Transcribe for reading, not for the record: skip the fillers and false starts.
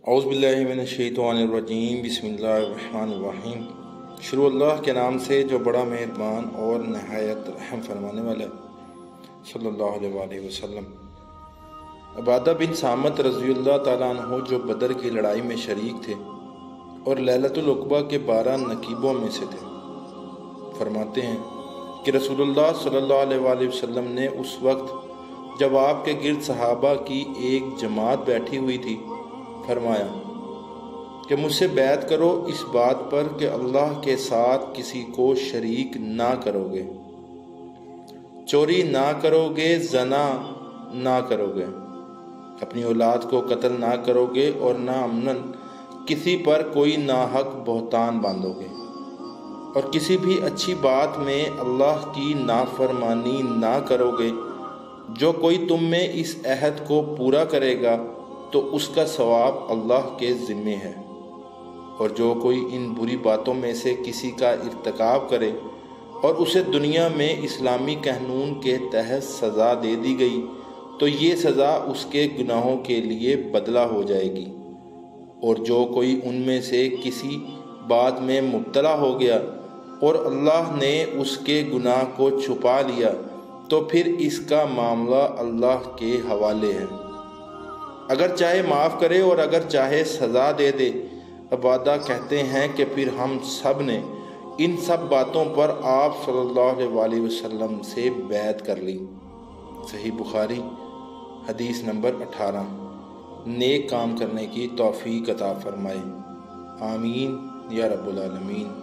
اعوذ باللہ من الشیطان الرجیم، بسم اللہ الرحمن الرحیم۔ شروع اللہ کے نام سے جو بڑا مہربان اور نہایت رحم فرمانے والا ہے، صلی اللہ علیہ وآلہ وسلم۔ عبادہ بن صامت رضی اللہ تعالیٰ عنہ جو بدر کی لڑائی میں شریک تھے اور لیلۃ العقبہ کے 12 نقیبوں میں سے تھے، فرماتے ہیں کہ رسول اللہ صلی اللہ علیہ وآلہ وسلم نے اس وقت جب آپ کے گرد صحابہ کی ایک جماعت بیٹھی ہوئی تھی فرمایا کہ مجھ سے بیعت کرو اس بات پر کہ اللہ کے ساتھ کسی کو شریک نہ کرو گے، چوری نہ کرو گے، زنا نہ کرو گے، اپنی اولاد کو قتل نہ کرو گے اور نہ عمدن کسی پر کوئی ناحق بہتان باندھو گے، اور کسی بھی اچھی بات میں اللہ کی نافرمانی نہ کرو گے۔ جو کوئی تم میں اس عہد کو پورا کرے گا تو اس کا ثواب اللہ کے ذمے ہے، اور جو کوئی ان بری باتوں میں سے کسی کا ارتکاب کرے اور اسے دنیا میں اسلامی قانون کے تحت سزا دے دی گئی تو یہ سزا اس کے گناہوں کے لیے بدلہ ہو جائے گی، اور جو کوئی ان میں سے کسی بات میں مبتلا ہو گیا اور اللہ نے اس کے گناہ کو چھپا لیا تو پھر اس کا معاملہ اللہ کے حوالے ہے، اگر چاہے معاف کرے اور اگر چاہے سزا دے دے۔ عبادہ کہتے ہیں کہ پھر ہم سب نے ان سب باتوں پر آپ صلی اللہ علیہ وآلہ وسلم سے بیعت کر لی۔ صحیح بخاری حدیث نمبر 18۔ نیک کام کرنے کی توفیق عطا فرمائے، آمین یا رب العالمین۔